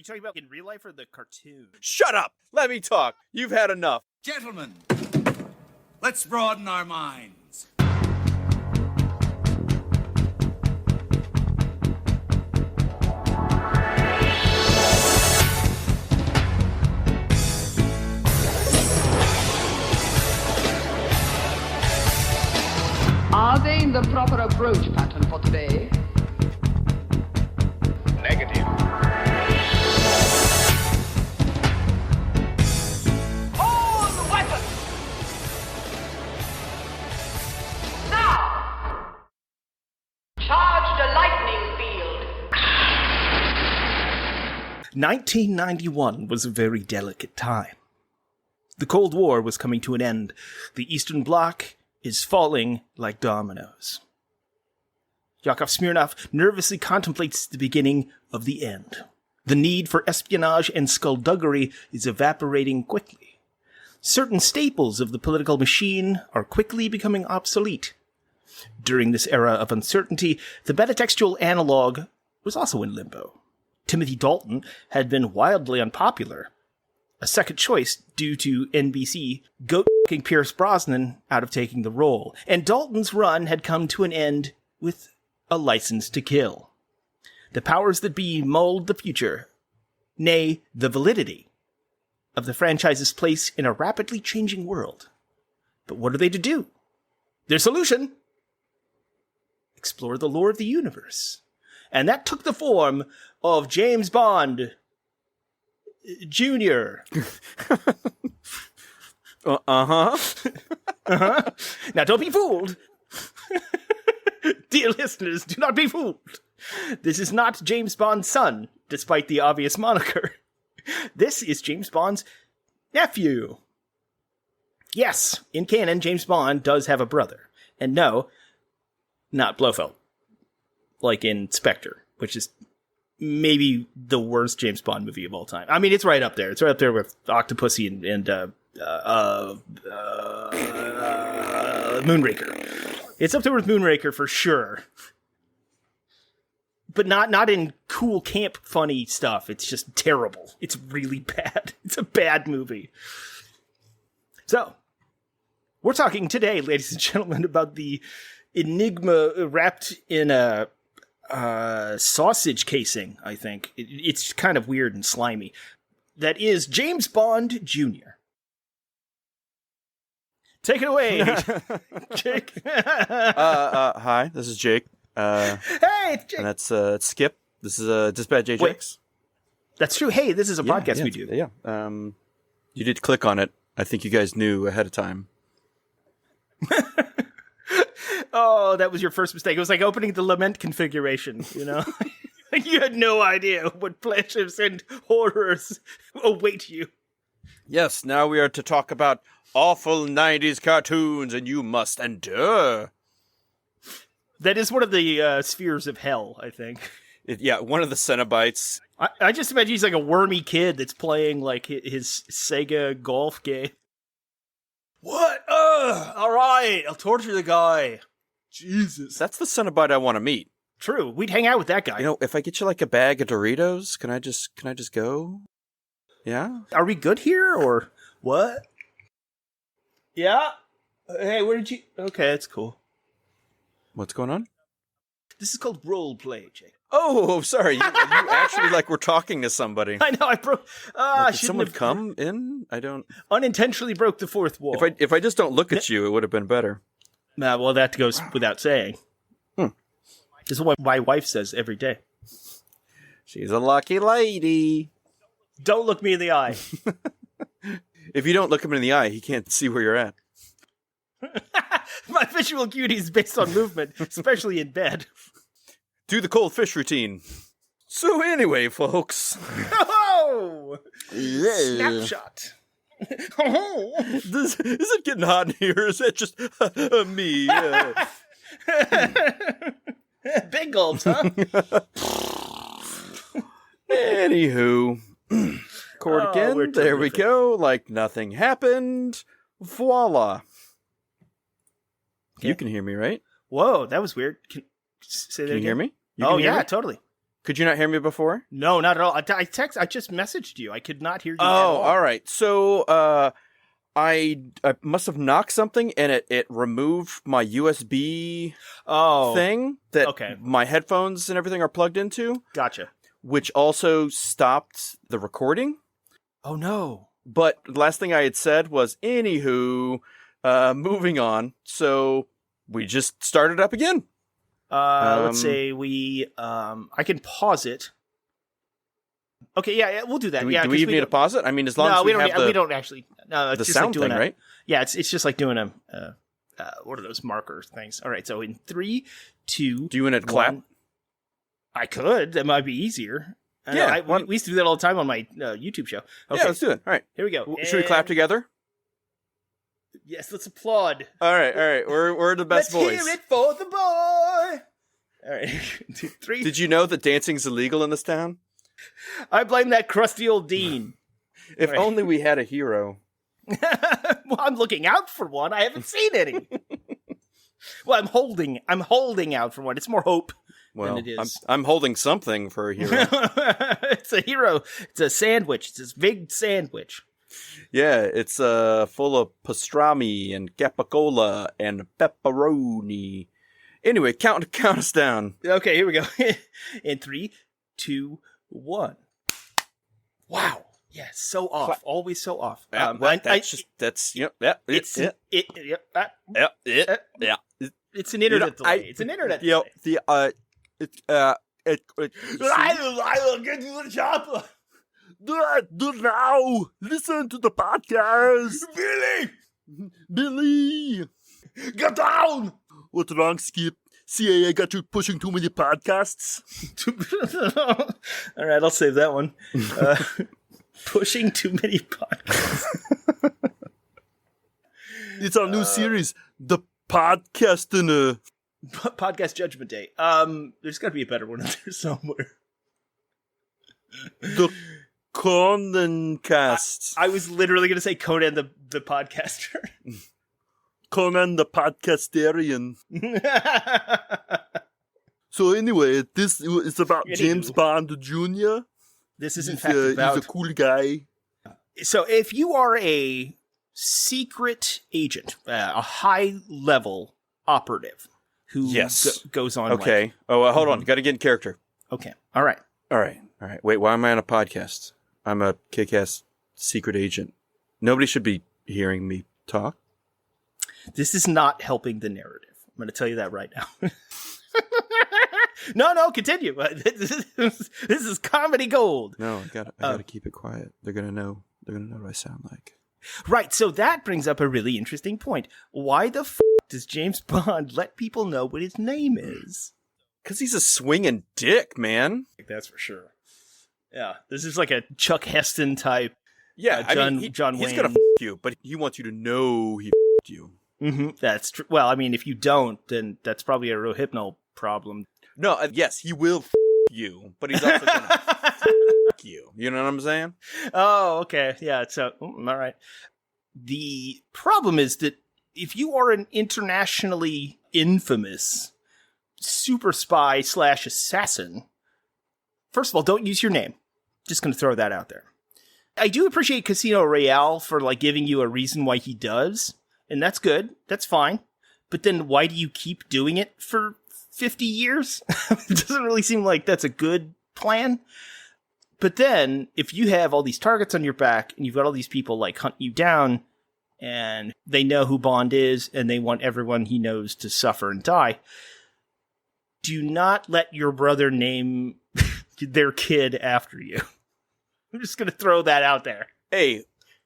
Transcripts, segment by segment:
you talking about in real life or the cartoon? Shut up! Let me talk. You've had enough. Gentlemen, let's broaden our minds. Are they in the proper approach pattern for today? Negative. Hold the weapon! Now! Charge the lightning field! 1991 was a very delicate time. The Cold War was coming to an end. The Eastern Bloc is falling like dominoes. Yakov Smirnov nervously contemplates the beginning of the end. The need for espionage and skullduggery is evaporating quickly. Certain staples of the political machine are quickly becoming obsolete. During this era of uncertainty, the metatextual analog was also in limbo. Timothy Dalton had been wildly unpopular, a second choice due to NBC goat-fucking Pierce Brosnan out of taking the role, and Dalton's run had come to an end with a license to kill. The powers that be mulled the future, nay, the validity, of the franchise's place in a rapidly changing world. But what are they to do? Their solution? Explore the lore of the universe. And that took the form of James Bond Jr. Now, don't be fooled. Dear listeners, do not be fooled. This is not James Bond's son, despite the obvious moniker. This is James Bond's nephew. Yes, in canon, James Bond does have a brother. And no, not Blofeld. Like in Spectre, which is maybe the worst James Bond movie of all time. I mean, it's right up there. It's right up there with Octopussy and Moonraker. It's up there with Moonraker for sure. But not in cool camp funny stuff. It's just terrible. It's really bad. It's a bad movie. So, we're talking today, ladies and gentlemen, about the enigma wrapped in a sausage casing, I think. It's kind of weird and slimy. That is James Bond Jr. Take it away, Jake. Hi, this is Jake. Hey, it's Jake. And that's Skip. This is Dispatch Ajax. That's true. Hey, this is a podcast we do. Yeah. You did click on it. I think you guys knew ahead of time. Oh, that was your first mistake. It was like opening the lament configuration, you know? You had no idea what pleasures and horrors await you. Yes, now we are to talk about awful 90s cartoons, and you must endure. That is one of the spheres of hell, I think. One of the Cenobites. I just imagine he's like a wormy kid that's playing like his Sega golf game. What? All right, I'll torture the guy. Jesus. That's the Cenobite I want to meet. True, we'd hang out with that guy. You know, if I get you like a bag of Doritos, can I just go? Yeah? Are we good here, or what? Yeah? Hey, where did you... Okay, that's cool. What's going on? This is called role play, Jake. Oh, sorry. You actually were talking to somebody. I know, I broke... Did someone come in? I don't... Unintentionally broke the fourth wall. If I just don't look at you, it would have been better. Well, that goes without saying. This is what my wife says every day. She's a lucky lady. Don't look me in the eye. If you don't look him in the eye, he can't see where you're at. My visual acuity is based on movement, especially in bed. Do the cold fish routine. So anyway, folks. Oh! Snapshot. Is it getting hot in here? Is that just me? Big gulps, huh? Anywho. Chord again. There we go. Like nothing happened. Voila. Okay. You can hear me, right? Whoa, that was weird. Say that Can you hear me? Oh, yeah, totally. Could you not hear me before? No, not at all. I just messaged you. I could not hear you. Oh, at all. all right. So, I must have knocked something, and it removed my USB thing that my headphones and everything are plugged into. Gotcha. Which also stopped the recording. Oh no! But the last thing I had said was, anywho, moving on. So we just started up again. Let's say I can pause it. Okay, yeah, we'll do that. Do we, yeah, do we even need to pause it? I mean, as long as we don't actually. No, it's the just sound like doing thing, right? Yeah, it's just like doing what are those marker things? All right, so in 3, 2. Do you want to clap? I could. That might be easier. Yeah, we used to do that all the time on my YouTube show. Okay, yeah, let's do it. All right, here we go. Should we clap together? Yes, let's applaud. All right. We're the best boys. Let's hear it for the boy. All right, 2, 3. Did you know that dancing's illegal in this town? I blame that crusty old dean. If Right. only we had a hero. Well, I'm looking out for one. I haven't seen any. Well, I'm holding out for one. It's more hope Well, than it is. I'm holding something for a hero. It's a hero. It's a sandwich. It's this big sandwich. Yeah, it's full of pastrami and capicola and pepperoni. Anyway, count us down. Okay, here we go. In 3, 2, 1. Wow. Yeah, so off. Always so off. Yeah, It's an internet delay. It's an internet delay. I'll get to the chopper. Do now. Listen to the podcast. Billy. Get down. What's wrong, Skip? CIA got you pushing too many podcasts? All right, I'll save that one. Pushing too many podcasts. It's our new series, The Podcasting. Podcast Judgment Day. There's got to be a better one in there somewhere. The Conancast. I was literally going to say Conan the podcaster. Conan the Podcastarian. So anyway, this is about James Bond Jr. This is in fact about... He's a cool guy. So if you are a secret agent, a high-level operative who goes on... Okay. Hold on. Got to get in character. Okay. All right. Wait, why am I on a podcast? I'm a kick-ass secret agent. Nobody should be hearing me talk. This is not helping the narrative. I'm going to tell you that right now. No, continue. This is comedy gold. No, I gotta keep it quiet. They're gonna know what I sound like. Right, so that brings up a really interesting point. Why the does James Bond let people know what his name is? Because he's a swinging dick, man. That's for sure. Yeah, this is like a Chuck Heston type. Yeah, John Wayne. He's gonna you, but he wants you to know he you. Mm-hmm. That's true. Well, I mean, if you don't, then that's probably a real hypno problem. No, yes, he will you, but he's also gonna you. You know what I'm saying? Oh, okay. Yeah, so, all right. The problem is that if you are an internationally infamous super spy / assassin, first of all, don't use your name. Just going to throw that out there. I do appreciate Casino Royale for like giving you a reason why he does, and that's good. That's fine. But then why do you keep doing it for 50 years? It doesn't really seem like that's a good plan. But then, if you have all these targets on your back, and you've got all these people, like, hunting you down, and they know who Bond is, and they want everyone he knows to suffer and die, do not let your brother name their kid after you. I'm just going to throw that out there. Hey,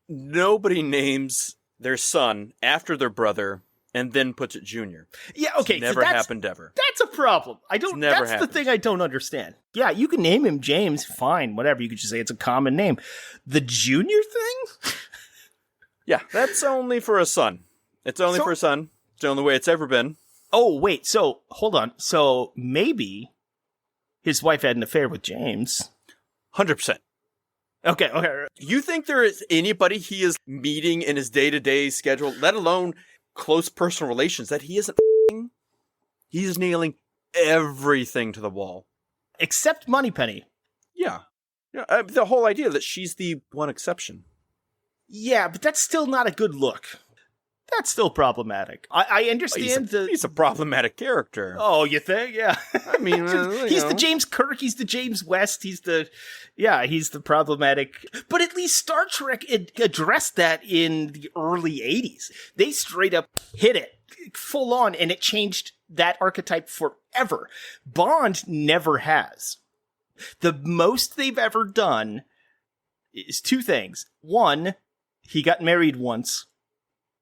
nobody names their son after their brother and then puts it Junior. Yeah, okay. It's never happened ever. That's a problem. That's happened. The thing I don't understand. Yeah, you can name him James, fine, whatever. You could just say it's a common name. The Junior thing? Yeah, that's only for a son. It's only for a son. It's the only way it's ever been. Oh, wait. So, hold on. So, maybe his wife had an affair with James. 100%. Okay. You think there is anybody he is meeting in his day-to-day schedule, let alone close personal relations, that he isn't f***ing? He's nailing everything to the wall. Except Moneypenny. Yeah. The whole idea that she's the one exception. Yeah, but that's still not a good look. That's still problematic. I understand he's a problematic character. Oh, you think? Yeah. I mean, he's the James Kirk. He's the James West. He's the problematic. But at least Star Trek addressed that in the early 80s. They straight up hit it full on, and it changed that archetype forever. Bond never has. The most they've ever done is two things. One, he got married once,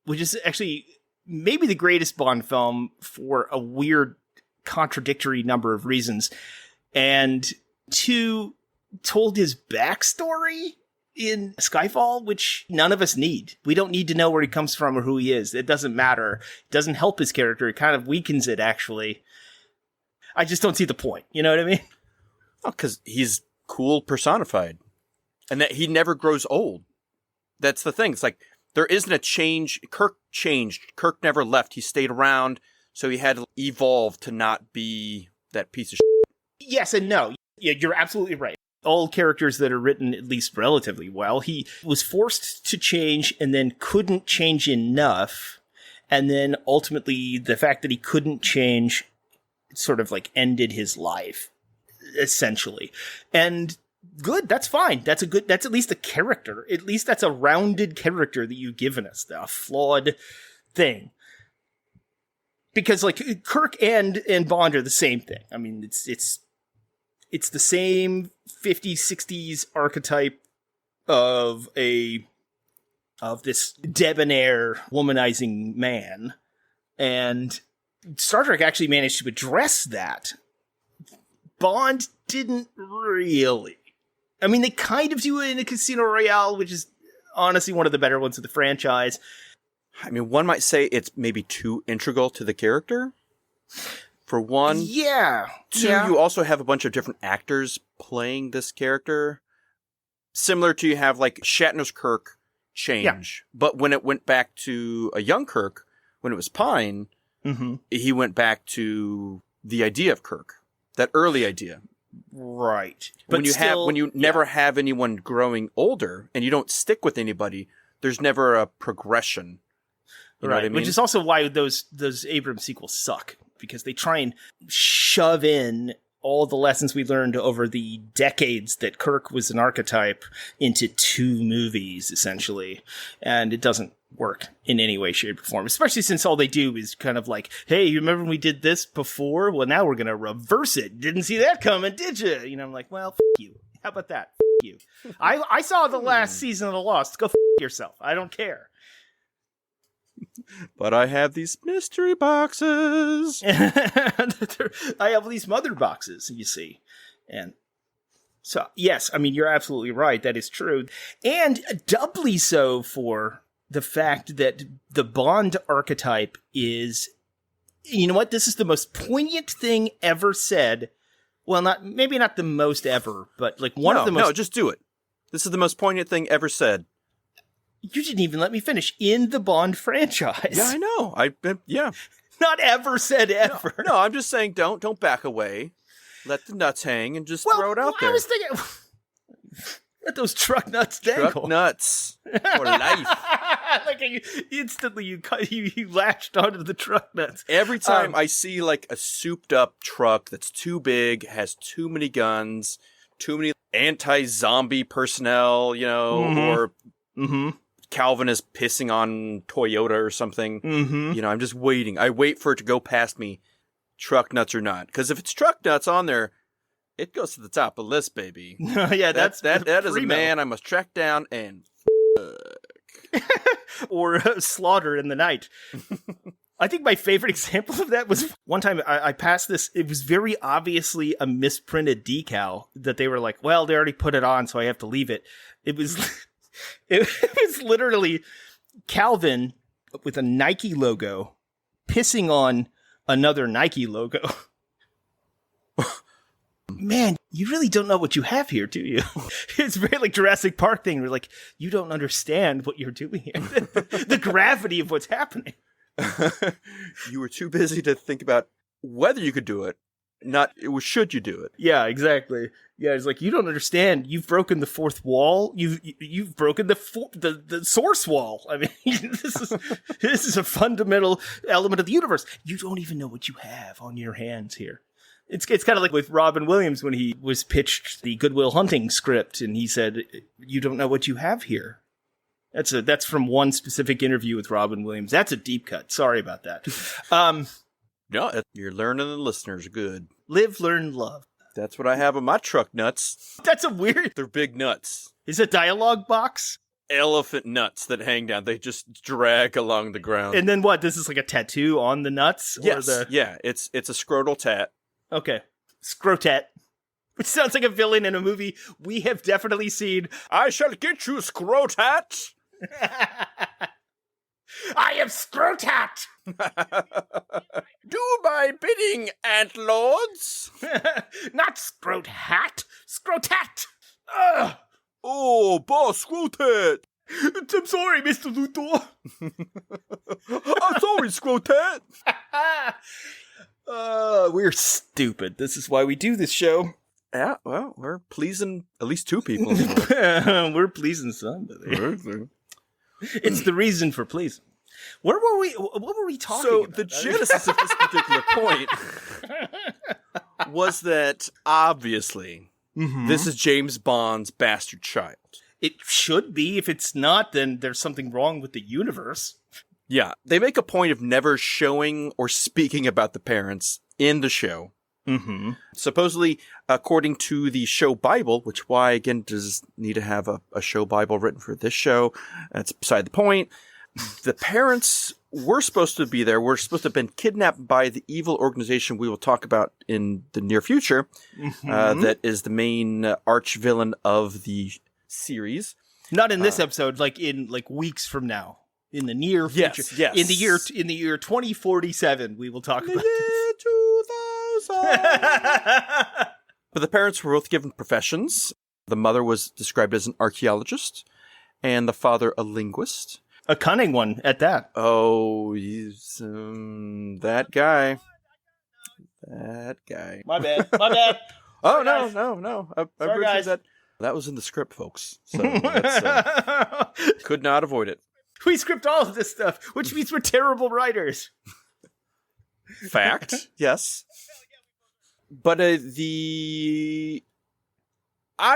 which is actually maybe the greatest Bond film for a weird, contradictory number of reasons. And two, told his backstory in Skyfall, which none of us need. We don't need to know where he comes from or who he is. It doesn't matter. It doesn't help his character. It kind of weakens it, actually. I just don't see the point. You know what I mean? Oh, because he's cool personified. And that he never grows old. That's the thing. It's like, there isn't a change. Kirk changed. Kirk never left. He stayed around, so he had to evolve to not be that piece of shit. Yes and no. Yeah, you're absolutely right. All characters that are written at least relatively well, he was forced to change and then couldn't change enough. And then ultimately, the fact that he couldn't change sort of like ended his life, essentially. And good, that's fine. That's at least a character. At least that's a rounded character that you've given us, a flawed thing. Because like Kirk and Bond are the same thing. I mean, it's the same 50s, 60s archetype of this debonair, womanizing man. And Star Trek actually managed to address that. Bond didn't really. I mean, they kind of do it in a Casino Royale, which is honestly one of the better ones of the franchise. I mean, one might say it's maybe too integral to the character. For one. Yeah. Two, you also have a bunch of different actors playing this character. Similar to you have like Shatner's Kirk change. Yeah. But when it went back to a young Kirk, when it was Pine, he went back to the idea of Kirk. That early idea. Right. But when you never have anyone growing older and you don't stick with anybody, there's never a progression. You know what I mean? Which is also why those Abrams sequels suck, because they try and shove in all the lessons we learned over the decades that Kirk was an archetype into 2 movies, essentially. And it doesn't work in any way, shape, or form, especially since all they do is kind of like, hey, you remember when we did this before? Well, now we're going to reverse it. Didn't see that coming, did you? You know, I'm like, well, f*** you. How about that? F*** you. I saw the last season of The Lost. Go f*** yourself. I don't care. But I have these mystery boxes. I have these mother boxes, you see. And so, yes, I mean, you're absolutely right. That is true. And doubly so for the fact that the Bond archetype is, you know what? This is the most poignant thing ever said. Well, maybe not the most ever, but like one of the most. No, just do it. This is the most poignant thing ever said. You didn't even let me finish. In the Bond franchise. Yeah, I know. Yeah. Not ever said ever. No, I'm just saying don't back away. Let the nuts hang and just throw it out there. I was thinking, let those truck nuts dangle. Truck nuts for life. Like instantly you latched onto the truck nuts. Every time I see like a souped up truck that's too big, has too many guns, too many anti-zombie personnel, you know, or Calvin is pissing on Toyota or something. You know, I'm just waiting. I wait for it to go past me, truck nuts or not. Because if it's truck nuts on there, it goes to the top of the list, baby. Yeah, that is a man I must track down and or slaughter in the night. I think my favorite example of that was one time I passed this. It was very obviously a misprinted decal that they were like, well, they already put it on, so I have to leave it. It was literally Calvin with a Nike logo pissing on another Nike logo. Man, you really don't know what you have here, do you? It's very like Jurassic Park thing. We're like, you don't understand what you're doing here. The gravity of what's happening. You were too busy to think about whether you could do it should you do it? Yeah, exactly. Yeah, it's like, you don't understand. You've broken the fourth wall. You've broken the source wall. I mean, this is a fundamental element of the universe. You don't even know what you have on your hands here. It's kind of like with Robin Williams when he was pitched the Good Will Hunting script, and he said, "You don't know what you have here." That's from one specific interview with Robin Williams. That's a deep cut. Sorry about that. No, you're learning the listeners good. Live, learn, love. That's what I have on my truck nuts. That's a weird... They're big nuts. Is it a dialogue box? Elephant nuts that hang down. They just drag along the ground. And then what? This is like a tattoo on the nuts? Yes. Yeah, it's a scrotal tat. Okay. Scrotat. Which sounds like a villain in a movie we have definitely seen. I shall get you, Scrotat! I am Scrotat! Do my bidding, Ant Lords! Not Scrotat! Scrotat! Ugh! Oh, boss, Scrotat! I'm sorry, Mr. Luthor. I'm sorry, Scrotat! We're stupid. This is why we do this show. Yeah, well, we're pleasing at least two people. We're pleasing somebody. It's the reason for pleasing. What were we talking So about? the genesis of this particular point was that obviously this is James Bond's bastard child. It should be. If it's not, then there's something wrong with the universe. Yeah, they make a point of never showing or speaking about the parents in the show. Mm-hmm. Supposedly, according to the show Bible, which why, again, does need to have a show Bible written for this show? That's beside the point. The parents were supposed to be there. Were supposed to have been kidnapped by the evil organization we will talk about in the near future. That is the main arch villain of the series. Not in this episode, like in weeks from now. In the near future. Yes. In the year 2047, we will talk about this. 2000. But the parents were both given professions. The mother was described as an archaeologist, and the father a linguist. A cunning one at that. Oh, he's that guy. That guy. My bad. Oh, Sorry, guys. no. Sorry, guys. That was in the script, folks. So that's, could not avoid it. We script all of this stuff, which means we're terrible writers. Fact, yes. But I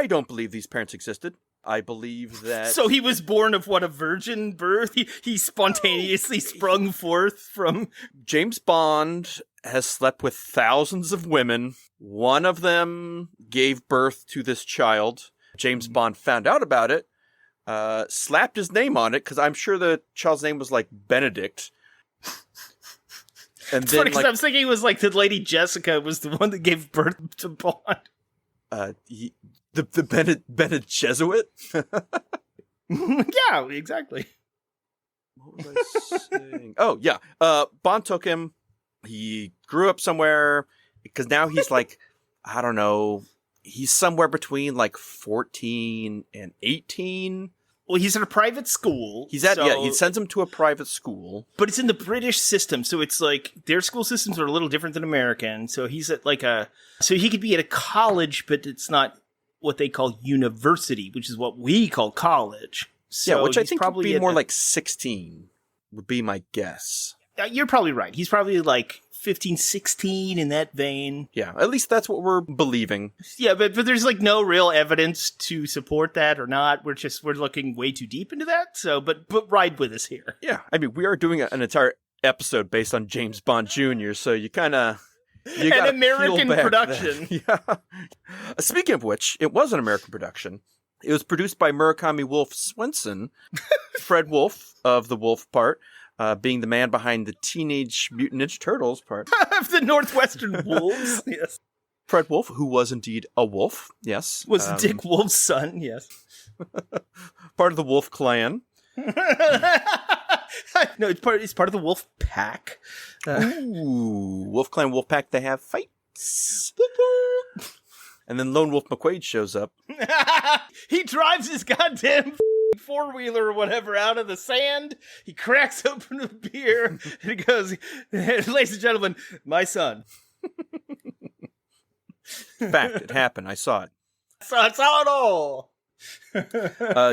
don't believe these parents existed. I believe that... So he was born of a virgin birth? He spontaneously sprung forth from... James Bond has slept with thousands of women. One of them gave birth to this child. James Bond found out about it, slapped his name on it, because I'm sure the child's name was like Benedict. And It's then, funny because I was thinking it was like the Lady Jessica was the one that gave birth to Bond. the Bene Jesuit? Yeah, exactly. What was I saying? Oh, yeah. Bond took him. He grew up somewhere, because now he's like, I don't know, he's somewhere between like 14 and 18. Well, he's at a private school. He sends him to a private school. But it's in the British system, so it's like their school systems are a little different than American. So he's at so he could be at a college, but it's not what they call university, which is what we call college. So yeah, which I think probably would be more like 16, would be my guess. You're probably right. He's probably like 15, 16 in that vein. Yeah, at least that's what we're believing. Yeah, but there's like no real evidence to support that or not. We're looking way too deep into that. So, but ride with us here. Yeah, I mean, we are doing an entire episode based on James Bond Jr., so you kind of... An American production. Yeah. Speaking of which, it was an American production. It was produced by Murakami Wolf Swenson, Fred Wolf of the Wolf part, being the man behind the Teenage Mutant Ninja Turtles part. Of the Northwestern Wolves, yes. Fred Wolf, who was indeed a wolf, yes. Was Dick Wolf's son, yes. Part of the Wolf clan. No, it's part of the Wolf Pack. Ooh, Wolf Clan, Wolf Pack, they have fights. And then Lone Wolf McQuaid shows up. He drives his goddamn four-wheeler or whatever out of the sand. He cracks open a beer and he goes, "Ladies and gentlemen, my son." Fact, it happened. I saw it. I saw it all.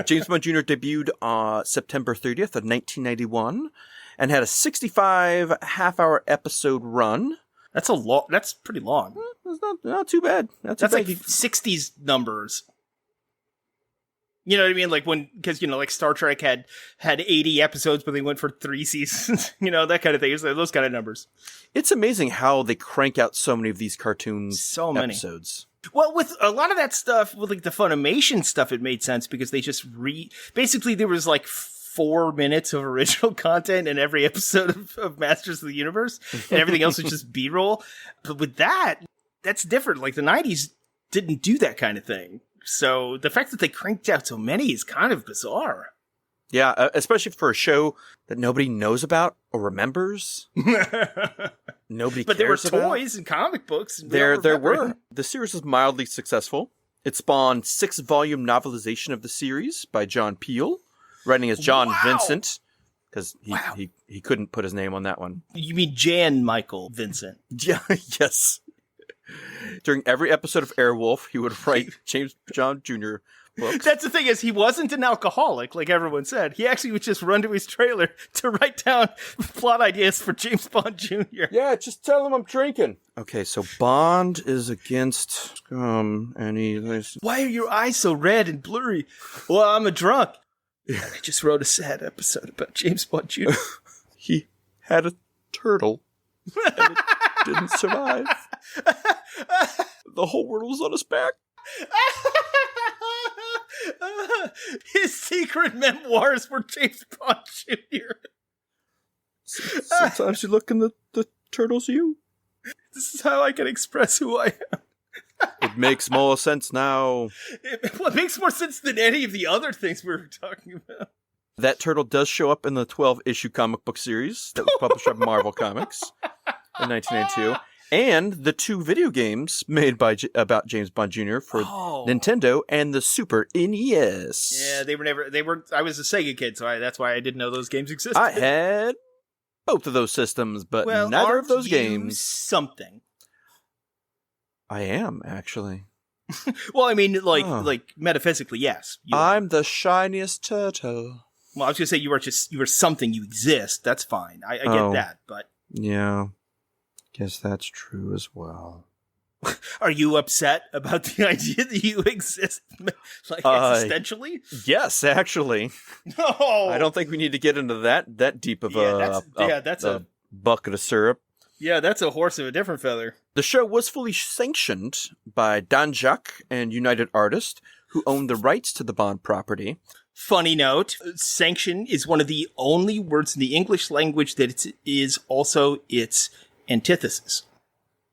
James Bond Jr. debuted on September 30th of 1991 and had a 65 half-hour episode run. That's a lot. That's pretty long. That's not too bad. That's like 60s numbers. You know what I mean? Like because like Star Trek had 80 episodes, but they went for 3 seasons. That kind of thing. So those kind of numbers. It's amazing how they crank out so many of these cartoons. So many episodes. Well, with a lot of that stuff, with like the Funimation stuff, it made sense because they just basically there was like 4 minutes of original content in every episode of Masters of the Universe, and everything else was just B-roll. But with that's different. Like the 90s didn't do that kind of thing. So the fact that they cranked out so many is kind of bizarre. Yeah, especially for a show that nobody knows about or remembers. Nobody But cares there were about. toys and comic books. And There were. The series was mildly successful. It spawned 6-volume novelization of the series by John Peel, writing as John Vincent, because he couldn't put his name on that one. You mean Jan Michael Vincent? Yeah, yes. During every episode of Airwolf, he would write James Bond Jr. books. That's the thing is he wasn't an alcoholic, like everyone said. He actually would just run to his trailer to write down plot ideas for James Bond Jr. Yeah, just tell him I'm drinking. Okay, so Bond is against scum, and Why are your eyes so red and blurry? Well, I'm a drunk. I just wrote a sad episode about James Bond Jr. He had a turtle, and it didn't survive. The whole world was on his back. His secret memoirs for James Bond Jr. Sometimes you look in the turtle's you. This is how I can express who I am. It makes more sense now. It makes more sense than any of the other things we were talking about. That turtle does show up in the 12-issue comic book series that was published by Marvel Comics in 1992. And the 2 video games made by about James Bond Jr. for Nintendo and the Super NES. Yeah, they were. I was a Sega kid, so that's why I didn't know those games existed. I had both of those systems, but neither of those games. Something. I am actually. Well, I mean, like metaphysically, yes. I'm the shiniest turtle. Well, I was gonna say you were something. You exist. That's fine. I get that, but yeah. Guess that's true as well. Are you upset about the idea that you exist, like existentially? Yes, actually. No, I don't think we need to get into that deep of that's a bucket of syrup. Yeah, that's a horse of a different feather. The show was fully sanctioned by Dan Jacques and United Artists, who owned the rights to the Bond property. Funny note, sanction is one of the only words in the English language that is also its antithesis.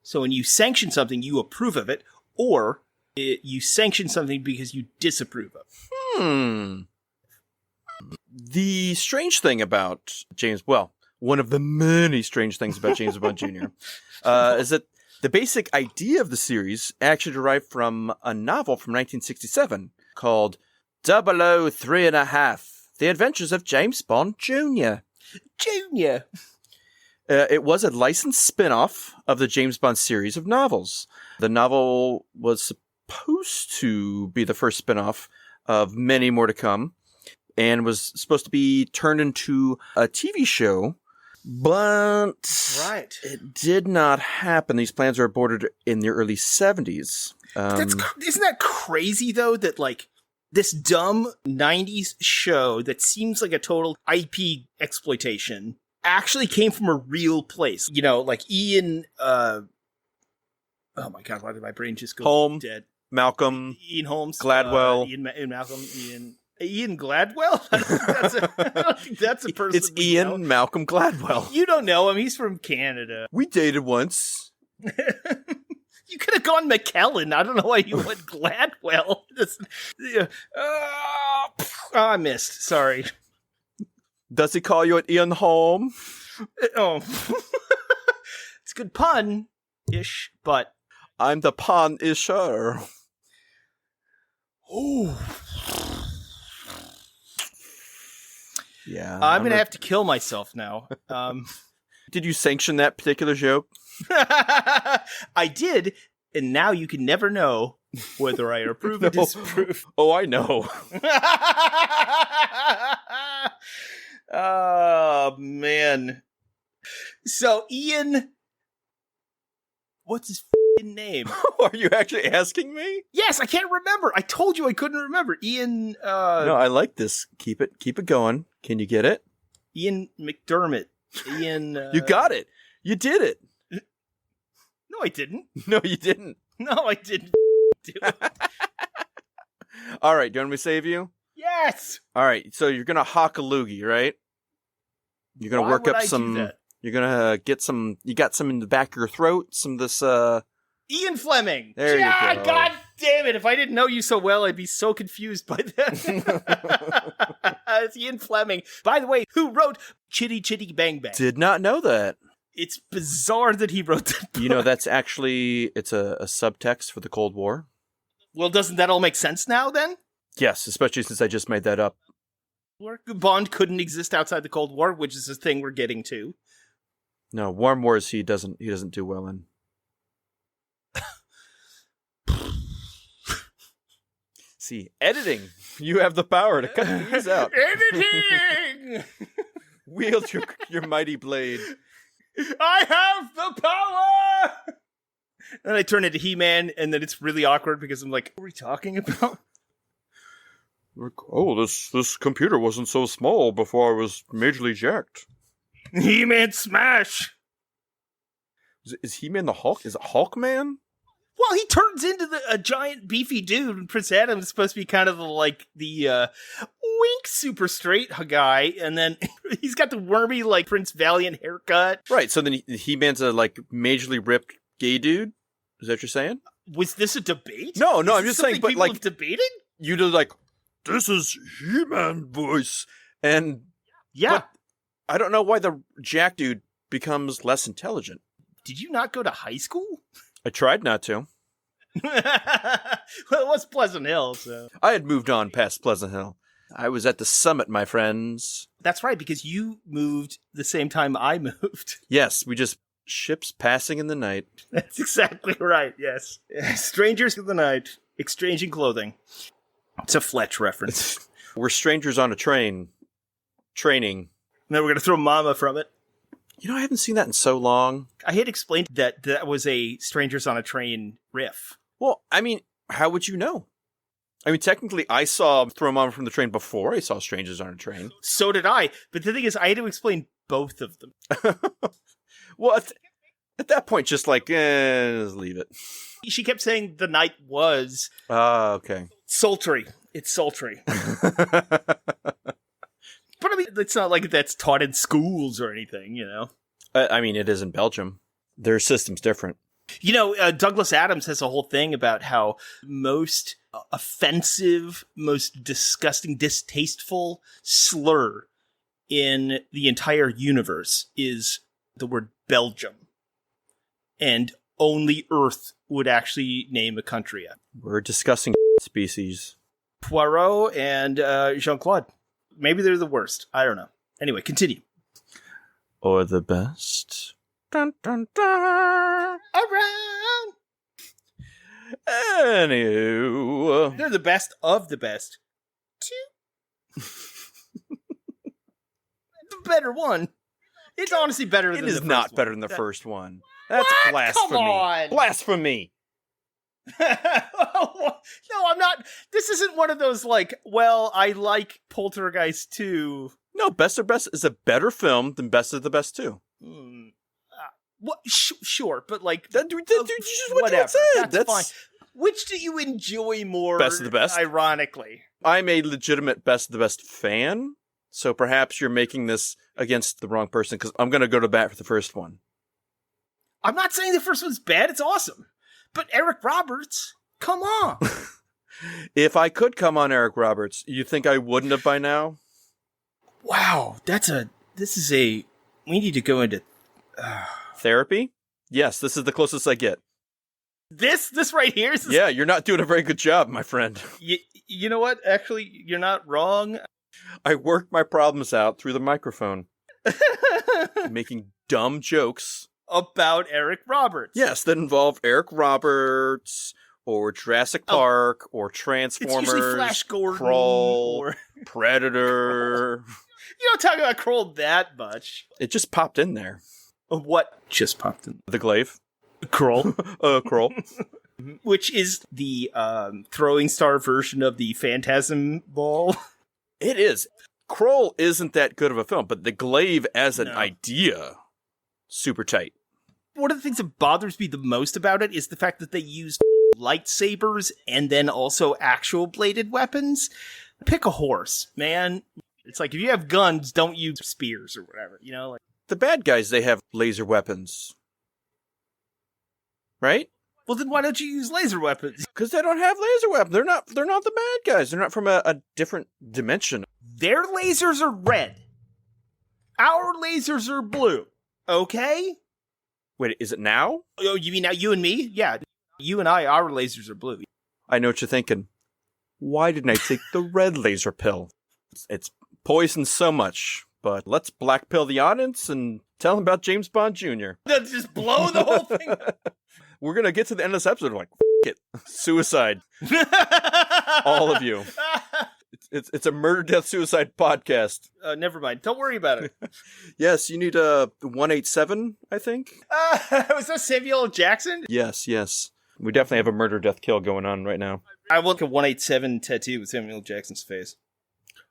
So when you sanction something, you approve of it, or you sanction something because you disapprove of it. The strange thing about one of the many strange things about James Bond Jr. Is that the basic idea of the series actually derived from a novel from 1967 called 003.5, The Adventures of James Bond Jr. Junior! It was a licensed spin-off of the James Bond series of novels. The novel was supposed to be the first spin-off of many more to come, and was supposed to be turned into a TV show, but it did not happen. These plans were aborted in the early 70s. Isn't that crazy, though, that, like, this dumb 90s show that seems like a total IP exploitation actually came from a real place? You know, like Ian, oh my god, why did my brain just go dead? Malcolm. Ian Holmes. Gladwell. Ian Malcolm. Ian Gladwell? I don't think that's a person. It's Ian Malcolm Gladwell. You don't know him. He's from Canada. We dated once. You could have gone McKellen. I don't know why you went Gladwell. I missed. Sorry. Does he call you an Ian Holm? Oh. It's a good pun-ish, but... I'm the pun-isher. Oh. Yeah. I'm going to have to kill myself now. Did you sanction that particular joke? I did, and now you can never know whether I approve or disapprove. Oh, I know. Oh, man. So, Ian, what's his f***ing name? Are you actually asking me? Yes, I can't remember. I told you I couldn't remember. Ian, No, I like this. Keep it going. Can you get it? Ian McDermott. Ian. You got it. You did it. No, I didn't. No, you didn't. No, I didn't do it. All right. Do you want me to save you? Yes. All right. So you're going to hock a loogie, right? You're going to Why work would up I do some. that? You're going to get some. You got some in the back of your throat. Some of this. Ian Fleming. There you go. God damn it. If I didn't know you so well, I'd be so confused by that. It's Ian Fleming. By the way, who wrote Chitty Chitty Bang Bang? Did not know that. It's bizarre that he wrote that book. You know, that's actually, it's a subtext for the Cold War. Well, doesn't that all make sense now, then? Yes, especially since I just made that up. Bond couldn't exist outside the Cold War, which is the thing we're getting to. No, Warm Wars he doesn't do well in. See, editing. You have the power to cut these out. Editing! Wield your mighty blade. I have the power! Then I turn into He-Man, and then it's really awkward because I'm like, what are we talking about? Oh, this computer wasn't so small before I was majorly jacked. He-Man smash! Is He-Man the Hulk? Is it Hulkman? Well, he turns into a giant beefy dude, and Prince Adam's supposed to be kind of the wink super straight guy, and then he's got the wormy, like, Prince Valiant haircut. Right, so then He-Man's a, like, majorly ripped gay dude? Is that what you're saying? Was this a debate? No, Is I'm this just saying, something but, people like, have debated? You did, like, this is He-Man voice, and Yeah. but I don't know why the jack dude becomes less intelligent. Did you not go to high school? I tried not to. Well, it was Pleasant Hill, so. I had moved on past Pleasant Hill. I was at the summit, my friends. That's right, because you moved the same time I moved. Yes, we just ships passing in the night. That's exactly right, yes. Strangers of the night, exchanging clothing. It's a Fletch reference. We're strangers on a train. Training. And then we're going to throw Mama from it. You know, I haven't seen that in so long. I had explained that that was a Strangers on a Train riff. Well, I mean, how would you know? I mean, technically, I saw Throw Mama from the Train before I saw Strangers on a Train. So did I. But the thing is, I had to explain both of them. Well, at that point, just like, just leave it. She kept saying the night was Okay. sultry. It's sultry. But I mean, it's not like that's taught in schools or anything, you know? I mean, it is in Belgium. Their system's different. You know, Douglas Adams has a whole thing about how most offensive, most disgusting, distasteful slur in the entire universe is the word Belgium. And only Earth would actually name a country it. We're discussing species. Poirot and Jean-Claude. Maybe they're the worst. I don't know. Anyway, continue. Or the best. Dun, dun, dun. Around! Anywho. They're the best of the best. Two. The better one. It's honestly better than It the is first not one. better than the first one. That's What? blasphemy. Come on. Blasphemy. No, I'm not. This isn't one of those, like, well, I like Poltergeist 2. No, Best of Best is a better film than Best of the Best 2. Sure, but like, That's just what whatever. you said. That's fine. Which do you enjoy more? Best of the Best. Ironically. I'm a legitimate Best of the Best fan, so perhaps you're making this against the wrong person, because I'm going to go to bat for the first one. I'm not saying the first one's bad. It's awesome. But Eric Roberts, come on. If I could come on Eric Roberts, you think I wouldn't have by now? Wow, we need to go into Therapy? Yes, this is the closest I get. this right here. Yeah, you're not doing a very good job, my friend. You know what? Actually, you're not wrong. I work my problems out through the microphone. Making dumb jokes. about Eric Roberts. Yes, that involve Eric Roberts or Jurassic Park or Transformers. It's usually Flash Gordon Kroll, or... Predator. You don't talk about Kroll that much. It just popped in there. What just popped in? The glaive. Kroll. Kroll. Which is the throwing star version of the Phantasm Ball. It is. Kroll isn't that good of a film, but the glaive as an idea, super tight. One of the things that bothers me the most about it is the fact that they used lightsabers and then also actual bladed weapons. Pick a horse, man. It's like, if you have guns, don't use spears or whatever, you know? Like, the bad guys, they have laser weapons. Right? Well, then why don't you use laser weapons? Because they don't have laser weapons. They're not the bad guys. They're not from a different dimension. Their lasers are red. Our lasers are blue. Okay? Wait, is it now? Oh, you mean now you and me? Yeah. You and I, our lasers are blue. I know what you're thinking. Why didn't I take the red laser pill? It's poisoned so much. But let's black pill the audience and tell them about James Bond Jr. Let's just blow the whole thing. We're going to get to the end of this episode. We're like, it. Suicide. All of you. It's a murder, death, suicide podcast. Never mind. Don't worry about it. Yes, you need a 187, I think. Was that Samuel L. Jackson? Yes. We definitely have a murder, death, kill going on right now. I want a 187 tattoo with Samuel L. Jackson's face.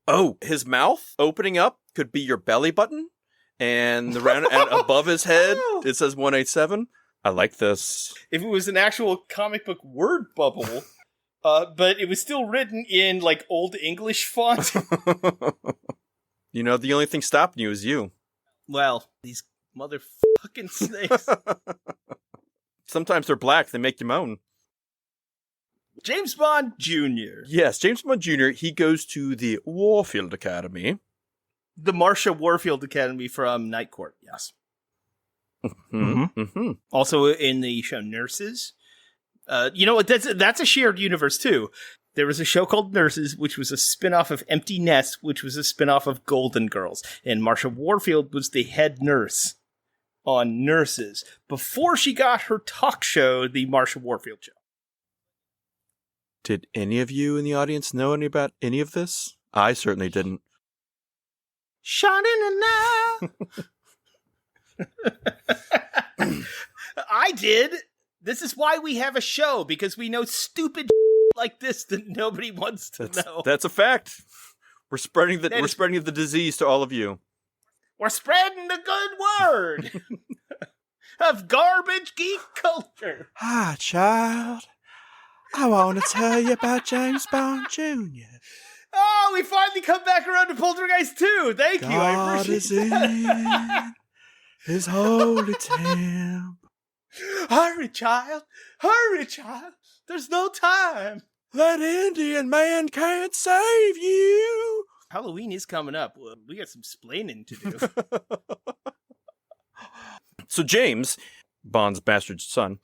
Oh, his mouth opening up could be your belly button, and and above his head it says 187. I like this. If it was an actual comic book word bubble, but it was still written in like Old English font. You know, the only thing stopping you is you. Well, these motherfucking snakes. Sometimes they're black. They make you moan. James Bond Jr. Yes, James Bond Jr., he goes to the Warfield Academy. The Marsha Warfield Academy from Night Court, yes. Also in the show Nurses. You know what? That's a shared universe, too. There was a show called Nurses, which was a spin-off of Empty Nest, which was a spin-off of Golden Girls. And Marsha Warfield was the head nurse on Nurses before she got her talk show, the Marsha Warfield Show. Did any of you in the audience know about any of this? I certainly didn't. Shining a light. I did. This is why we have a show, because we know stupid like this that nobody wants to know. That's a fact. We're spreading the disease to all of you. We're spreading the good word of garbage geek culture. Hi, child. I want to tell you about James Bond Jr. Oh, we finally come back around to Poltergeist 2. Thank you. I appreciate that. His holy temple. Hurry, child. Hurry, child. There's no time. That Indian man can't save you. Halloween is coming up. We got some splaining to do. So James, Bond's bastard son.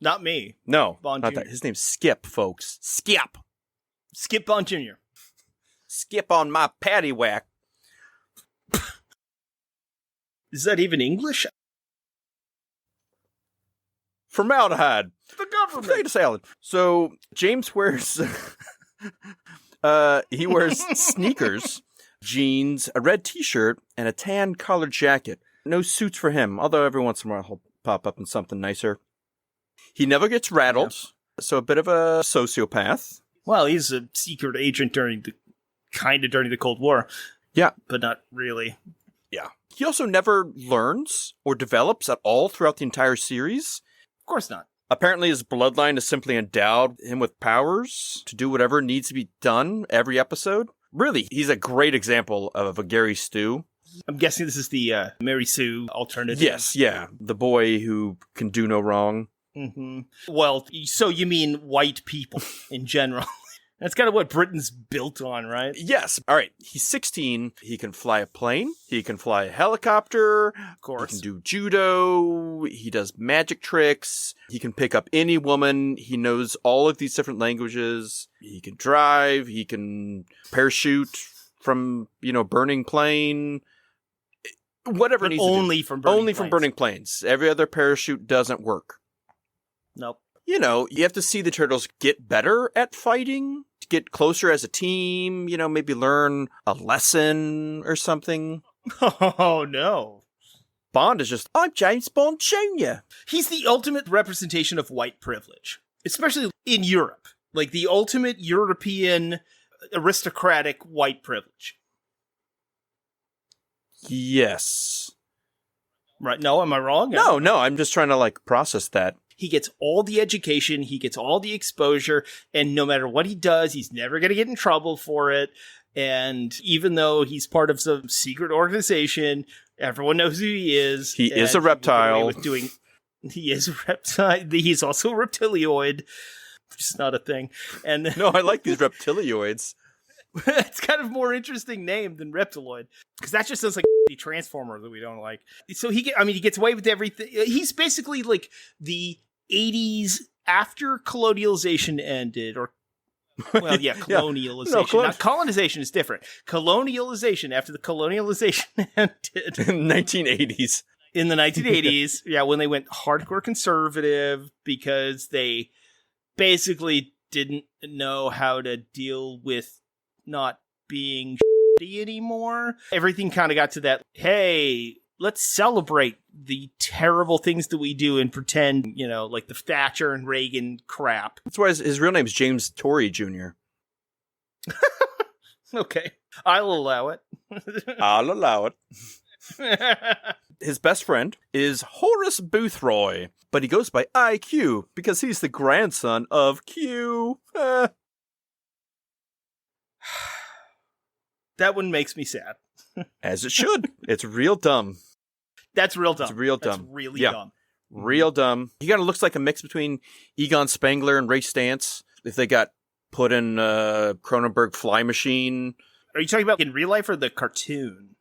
Not me. No, Bond not Jr. that. His name's Skip, folks. Skip. Skip Bond Jr. Skip on my paddywhack. Is that even English? Formaldehyde. The government. Potato salad. So James wears he wears sneakers, jeans, a red t-shirt, and a tan collared jacket. No suits for him, although every once in a while he'll pop up in something nicer. He never gets rattled, so a bit of a sociopath. Well, he's a secret agent during the Cold War. Yeah. But not really. Yeah. He also never learns or develops at all throughout the entire series. Of course not. Apparently his bloodline has simply endowed him with powers to do whatever needs to be done every episode. Really, he's a great example of a Gary Stu. I'm guessing this is the Mary Sue alternative. Yes, yeah. The boy who can do no wrong. Mm-hmm. Well, so you mean white people in general. That's kind of what Britain's built on, right? Yes. All right. He's 16. He can fly a plane. He can fly a helicopter. Of course. He can do judo. He does magic tricks. He can pick up any woman. He knows all of these different languages. He can drive. He can parachute from, burning plane. Whatever But needs to do. only from burning Only from planes. burning planes. Every other parachute doesn't work. Nope. You know, you have to see the turtles get better at fighting, to get closer as a team, you know, maybe learn a lesson or something. Oh, no. Bond is just, I'm James Bond Jr. He's the ultimate representation of white privilege, especially in Europe. Like the ultimate European aristocratic white privilege. Yes. Right? No, am I wrong? No, I'm just trying to, like, process that. He gets all the education, he gets all the exposure, and no matter what he does, he's never going to get in trouble for it. And even though he's part of some secret organization, everyone knows who he is. He is and a reptile. He is a reptile. He's also a reptilioid, which is not a thing. And No, I like these reptilioids. it's kind of more interesting name than reptiloid, because that just sounds like the transformer that we don't like. So he gets away with everything. He's basically like the 80s after colonialization ended, or well, yeah, colonialization. Not colonization is different. Colonialization, after the colonialization ended 1980s. in the 1980s, yeah, when they went hardcore conservative because they basically didn't know how to deal with not being shitty anymore. Everything kind of got to that, hey, let's celebrate the terrible things that we do and pretend, you know, like the Thatcher and Reagan crap. That's why his real name's James Torrey Jr. Okay, I'll allow it. I'll allow it. His best friend is Horace Boothroyd, but he goes by IQ because he's the grandson of Q. That one makes me sad. As it should. It's real dumb. That's real dumb. It's real That's dumb. really Yeah. dumb. Real dumb. He kind of looks like a mix between Egon Spengler and Ray Stantz. If they got put in Cronenberg Fly Machine. Are you talking about in real life or the cartoon?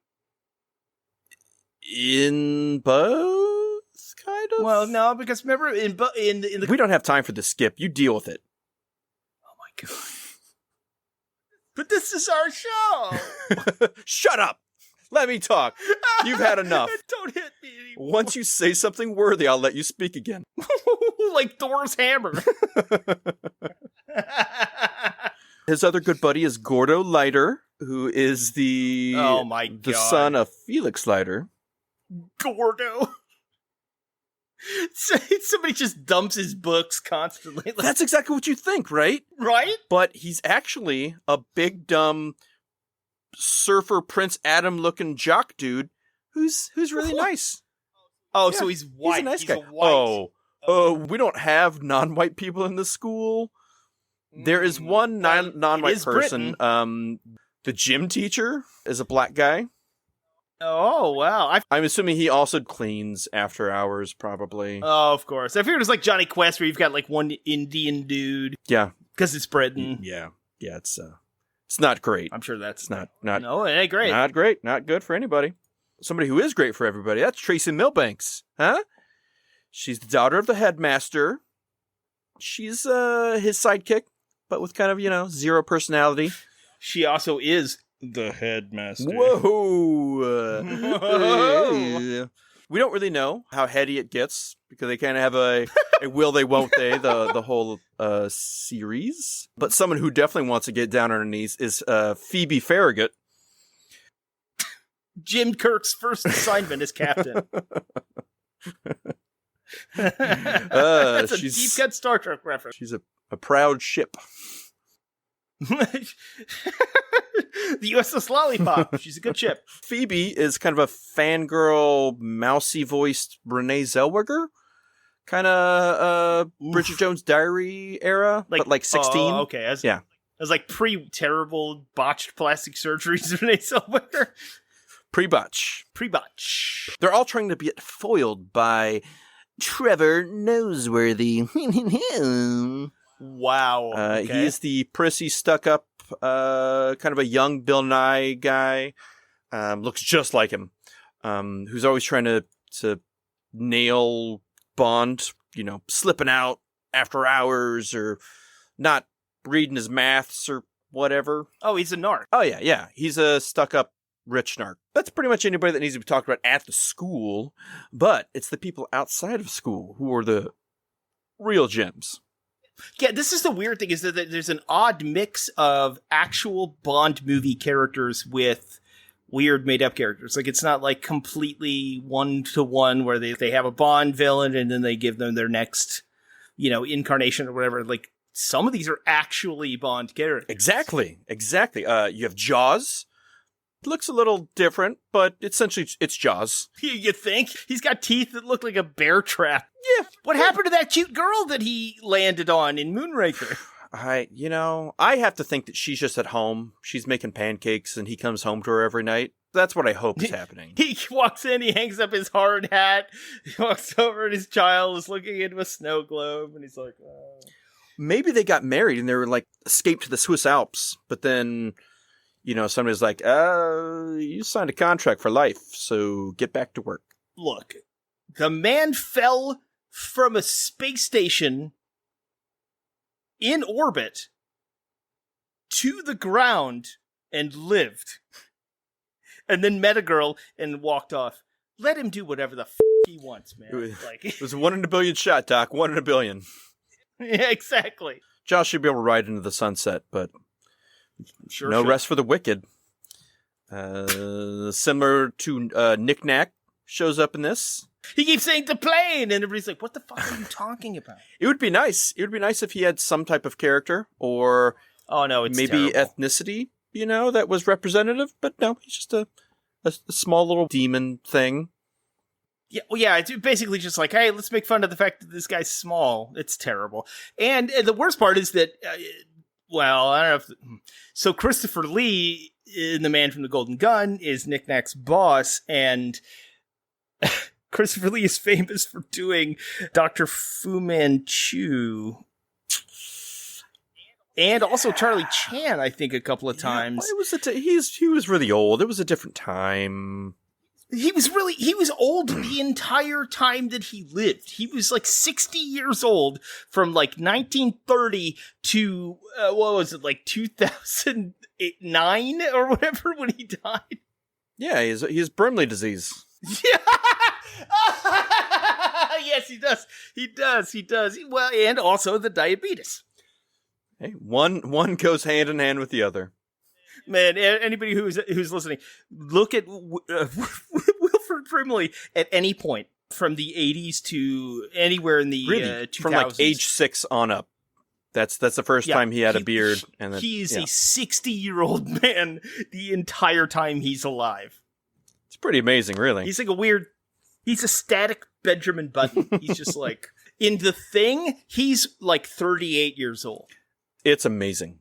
In both, kind of? Well, no, because remember in the We don't have time for the skip. You deal with it. oh my god. But this is our show. Shut up! Let me talk. You've had enough. Don't hit me anymore. Once you say something worthy, I'll let you speak again. Like Thor's hammer. His other good buddy is Gordo Leiter, who is the Oh my god. the son of Felix Leiter. Gordo. Somebody just dumps his books constantly. Like, That's exactly what you think, right? right? But he's actually a big dumb surfer Prince Adam looking jock dude who's really nice. Oh, Yeah, so he's white. He's a nice guy. a white. We don't have non-white people in the school. There is one Well, non-white it is person. The gym teacher is a black guy. Oh, wow. I'm assuming he also cleans after hours, probably. Oh, of course. I figured it was like Johnny Quest where you've got like one Indian dude Yeah, because it's Britain. yeah. It's not great. I'm sure that's It's not No, it ain't great. not great. Not good for anybody. Somebody who is great for everybody. That's Tracy Milbanks, huh? She's the daughter of the headmaster. She's his sidekick, but with kind of zero personality. She also is the headmaster. Whoa! We don't really know how heady it gets because they kind of have a will they won't they the whole series. But someone who definitely wants to get down on her knees is Phoebe Farragut. Jim Kirk's first assignment as captain. That's a deep she's cut Star Trek reference. she's a proud ship. The USS Lollipop. She's a good ship. Phoebe is kind of a fangirl, mousy voiced Renee Zellweger. Kind of Bridget Jones' Diary era, but like 16. Oh, okay. Yeah. It was like pre-terrible botched plastic surgeries Renee Zellweger. Pre-butch. Pre-botch. They're all trying to get foiled by Trevor Noseworthy. Wow. Okay. He's the prissy, stuck-up, kind of a young Bill Nye guy. Looks just like him. Who's always trying to nail Bond, slipping out after hours or not reading his maths or whatever. Oh, he's a narc. Oh, yeah. He's a stuck-up rich narc. That's pretty much anybody that needs to be talked about at the school, but it's the people outside of school who are the real gems. Yeah, this is the weird thing, is that there's an odd mix of actual Bond movie characters with weird made-up characters. Like, it's not like completely one-to-one where they have a Bond villain and then they give them their next, incarnation or whatever. Like, some of these are actually Bond characters. Exactly. You have Jaws. Looks a little different, but essentially it's Jaws. You think? He's got teeth that look like a bear trap. Yeah. What happened to that cute girl that he landed on in Moonraker? I have to think that she's just at home. She's making pancakes and he comes home to her every night. That's what I hope is happening. He walks in, he hangs up his hard hat, he walks over and his child is looking into a snow globe and he's like, oh. Maybe they got married and they were like escaped to the Swiss Alps, but then, somebody's like, you signed a contract for life, so get back to work. Look, the man fell from a space station in orbit to the ground and lived. And then met a girl and walked off. Let him do whatever the he wants, man. It was a 1 in a billion shot, Doc. 1 in a billion. Yeah, exactly. Josh should be able to ride into the sunset, but no rest for the wicked. Similar to Knick Knack shows up in this. He keeps saying the plane, and everybody's like, what the fuck are you talking about? It would be nice. It would be nice if he had some type of character or it's maybe terrible. ethnicity, that was representative. But no, he's just a small little demon thing. Yeah, it's basically just like, hey, let's make fun of the fact that this guy's small. It's terrible. And the worst part is that, I don't know so Christopher Lee, in The Man from the Golden Gun, is Knick Knack's boss, and Christopher Lee is famous for doing Dr. Fu Manchu. And also Charlie Chan, I think, a couple of times. He was really old. It was a different time. He was old the entire time that he lived. He was like 60 years old from like 1930 to, 2009 or whatever when he died. Yeah, he has Brimley disease. Yeah. Yes, he does. He does. Well, and also the diabetes. Hey, one goes hand in hand with the other. Man, anybody who's listening, look at Wilford Brimley at any point from the 80s to anywhere in the 2000s. From like age 6 on up. That's the first time he had a beard. And then, he is a 60-year-old man the entire time he's alive. It's pretty amazing, really. He's like he's a static Benjamin Button. He's just like, in The Thing, he's like 38 years old. It's amazing.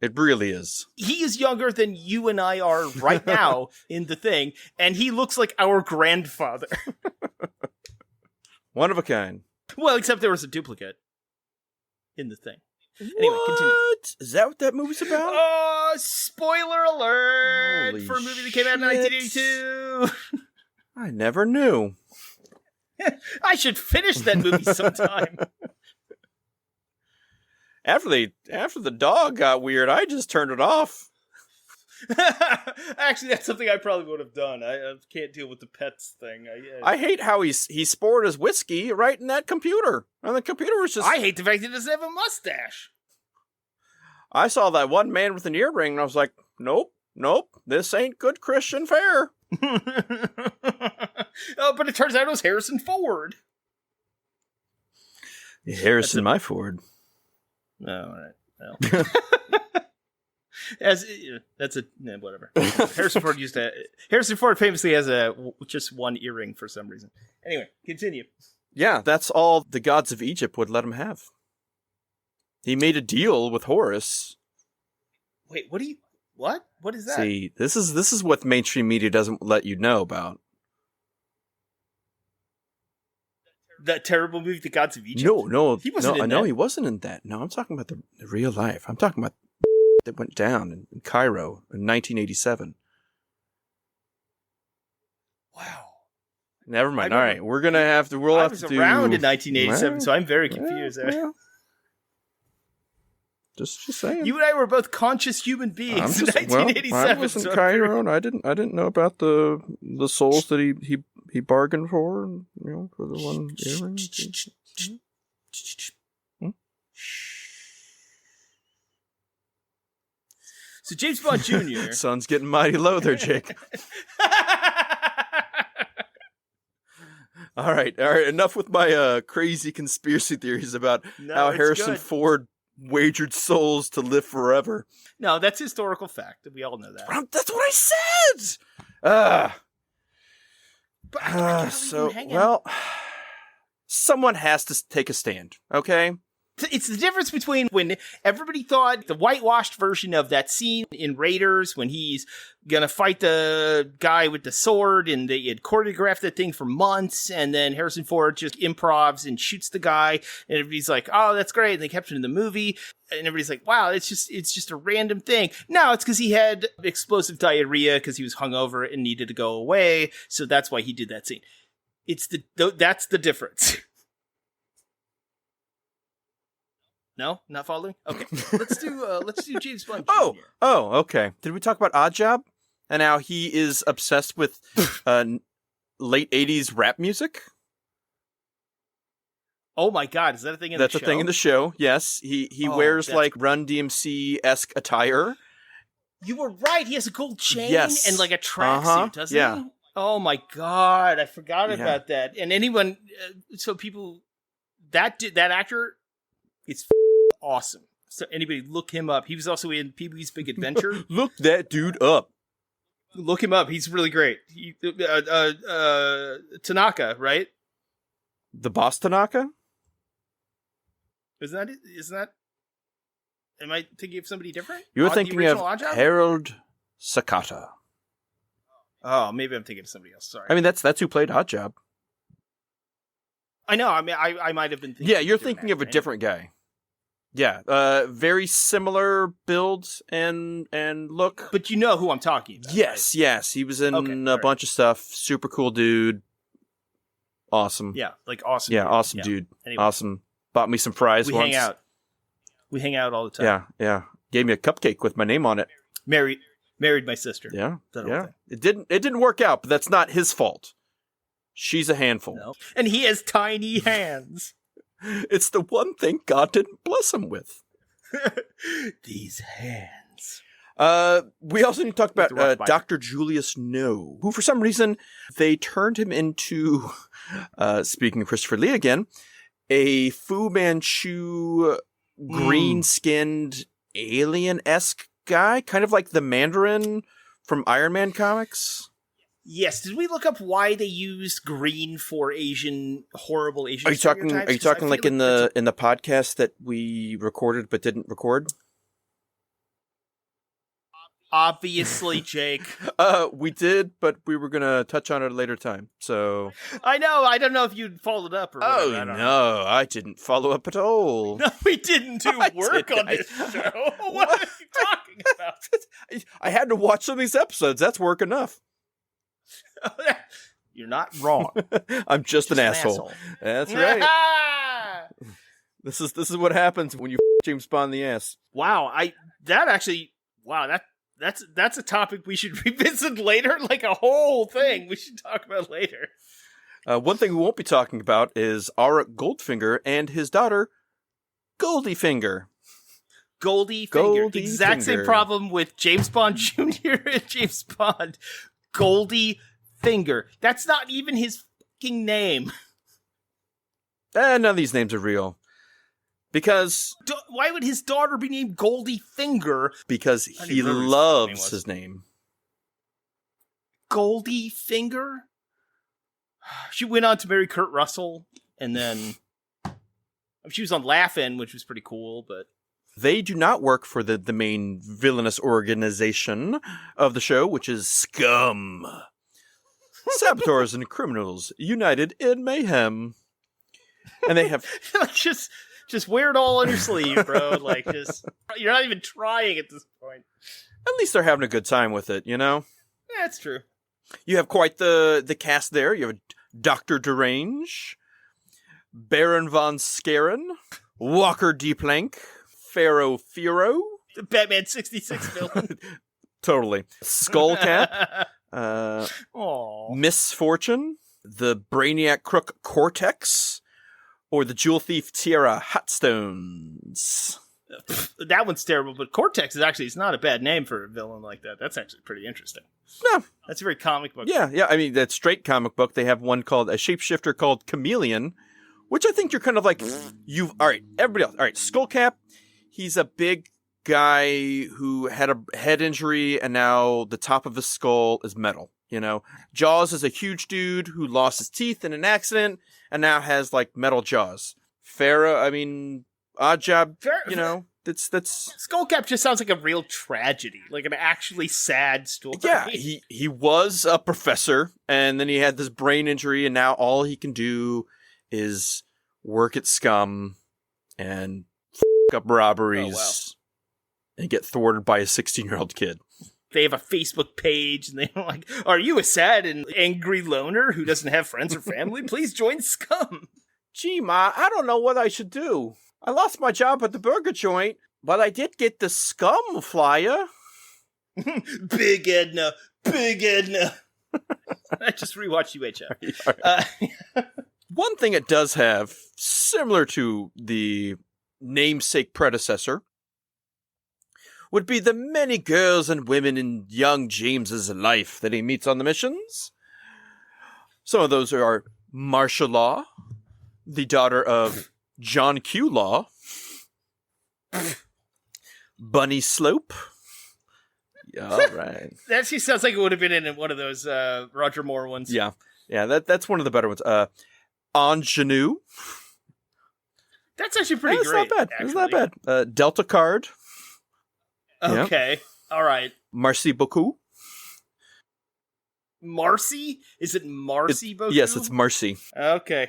It really is. He is younger than you and I are right now in The Thing, and he looks like our grandfather. One of a kind. Well, except there was a duplicate in The Thing. Anyway, continue. Is that what that movie's about? Oh, spoiler alert Holy for a movie that came out in 1982. I never knew. I should finish that movie sometime. After the dog got weird, I just turned it off. Actually, that's something I probably would have done. I can't deal with the pets thing. I hate how he poured his whiskey right in that computer. And the computer was just... I hate the fact that he doesn't have a mustache. I saw that one man with an earring, and I was like, nope, this ain't good Christian fare. Oh, but it turns out it was Harrison Ford. Harrison, my Ford. No, all right. Well. Whatever. Harrison Ford famously has just one earring for some reason. Anyway, continue. Yeah, that's all the gods of Egypt would let him have. He made a deal with Horus. Wait, what? What is that? See, this is what mainstream media doesn't let you know about. That terrible movie, The Gods of Egypt? No. He wasn't in No, that. he wasn't in that. No, I'm talking about the real life. I'm talking about that went down in Cairo in 1987. Wow. Never mind. All right, we're gonna have to. We'll I have was to do. around in 1987, so I'm very confused. Well, Just saying. You and I were both conscious human beings in Well, 1987. I wasn't so- Chiron. I didn't know about the souls that he bargained for, and, for the one earring. So James Bond Jr. Sun's getting mighty low there, Jake. All right. Enough with my crazy conspiracy theories about how it's Harrison good. Ford wagered souls to live forever. No, that's historical fact. We all know that. That's what I said. But I can't believe you hang out. Someone has to take a stand, okay? It's the difference between when everybody thought the whitewashed version of that scene in Raiders when he's gonna fight the guy with the sword and they had choreographed that thing for months, and then Harrison Ford just improvs and shoots the guy, and everybody's like, "Oh, that's great!" And they kept it in the movie, and everybody's like, "Wow, it's just a random thing." No, it's because he had explosive diarrhea because he was hungover and needed to go away, so that's why he did that scene. That's the difference. No, not following. Okay, let's do James Bond. Jr. Oh, okay. Did we talk about Oddjob and how he is obsessed with late '80s rap music? Oh my God, is that a thing in That's the show? a thing in the show. Yes, he wears like Run DMC-esque attire. You were right. He has a gold chain Yes. and like a tracksuit, doesn't Yeah. he? Oh my God, I forgot Yeah. about that. And anyone, so people, that actor is awesome. So anybody look him up. He was also in Pee-wee's Big Adventure. Look that dude up. Look him up. He's really great. Tanaka, right? The boss Tanaka? Isn't that it? Isn't that? Am I thinking of somebody different? You were The thinking of original Oddjob? Harold Sakata. Oh, maybe I'm thinking of somebody else. Sorry. I mean, that's who played Oddjob. I know. I mean, I might have been thinking. Yeah, you're thinking of a different guy. Yeah, very similar build and look. But you know who I'm talking about. Yes, yes, he was in a bunch of stuff. Super cool dude. Awesome. Right? Yeah, like awesome. Yeah, dude. awesome Yeah. dude. Anyway. Awesome. Bought me some fries We once. hang out. We hang out all the time. Yeah. Gave me a cupcake with my name on it. Married my sister. Yeah. That whole Yeah. thing. It didn't work out, but that's not his fault. She's a handful. No. And he has tiny hands. It's the one thing God didn't bless him with. These hands. We also need to talk With the rock about bite. Dr. Julius No, who for some reason they turned him into, speaking of Christopher Lee again, a Fu Manchu green-skinned alien-esque guy, kind of like the Mandarin from Iron Man comics. Yes. Did we look up why they used green for horrible Asian? Are you talking? stereotypes? Are you 'Cause I talking feel like in that's the podcast that we recorded but didn't record? obviously, Jake? We did, but we were gonna touch on it at a later time. So. I know. I don't know if you'd followed up or. Whatever. Oh I don't know. no, I didn't follow up at all. No, we didn't do I work did. on this show. What are you talking about? I had to watch some of these episodes. That's work enough. You're not wrong. I'm just an asshole. That's right. This is what happens when you James Bond the ass. Wow, that's a topic we should revisit later, like a whole thing we should talk about later. One thing we won't be talking about is Auric Goldfinger and his daughter, Goldiefinger. Goldiefinger. Exact same Goldiefinger. problem with James Bond Jr. and James Bond. Goldiefinger. That's not even his fucking name. None of these names are real. Because Why would his daughter be named Goldiefinger? I he didn't remember loves his his name. Goldiefinger? She went on to marry Kurt Russell, and then she was on Laugh-In, which was pretty cool, but They do not work for the main villainous organization of the show, which is Scum. Saboteurs and criminals united in mayhem. And they have... like just wear it all on your sleeve, bro. Like, just you're not even trying at this point. At least they're having a good time with it, you know? Yeah, it's true. You have quite the cast there. You have Dr. Derange, Baron von Skaren, Walker D. Plank, Pharaoh Firo. The Batman 66 villain. Totally. Skullcap. Aww. Misfortune. The Brainiac Crook Cortex. Or the Jewel Thief Tiara Hotstones. That one's terrible, but Cortex is actually, it's not a bad name for a villain like that. That's actually pretty interesting. No. That's a very comic book. Yeah. I mean, that's straight comic book. They have one called a shapeshifter called Chameleon, which I think you're kind of like, all right, everybody else. All right, Skullcap, he's a big guy who had a head injury and now the top of his skull is metal, you know? Jaws is a huge dude who lost his teeth in an accident and now has like metal jaws. Pharaoh, I mean, odd job, you know, that's Skullcap just sounds like a real tragedy, like an actually sad story. Yeah, he was a professor and then he had this brain injury and now all he can do is work at Scum and f*** up robberies and get thwarted by a 16-year-old kid. They have a Facebook page and they're like, are you a sad and angry loner who doesn't have friends or family? Please join Scum. Gee, Ma, I don't know what I should do. I lost my job at the burger joint, but I did get the Scum flyer. Big Edna. I just rewatched UHF. One thing it does have, similar to the namesake predecessor, would be the many girls and women in young James's life that he meets on the missions. Some of those are Marcia Law, the daughter of John Q. Law, Bunny Slope. Yeah, all right. That actually sounds like it would have been in one of those Roger Moore ones. Yeah, that's one of the better ones. Ingenue. That's actually pretty great. It's not bad. Delta Card. Okay. Yeah. All right. Merci beaucoup. Marcy? Is it Marcy beaucoup? Yes, it's Marcy. Okay.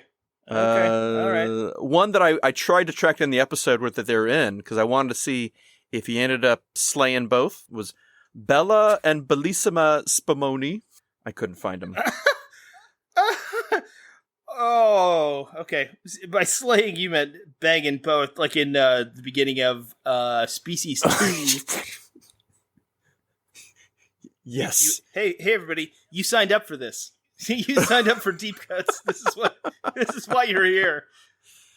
All right. One that I tried to track in the episode that they're in because I wanted to see if he ended up slaying both was Bella and Bellissima Spumoni. I couldn't find him. Oh, okay. By slaying, you meant banging both, like in the beginning of Species 2. Yes. Hey, everybody! You signed up for this. You signed up for Deep Cuts. This is why you're here.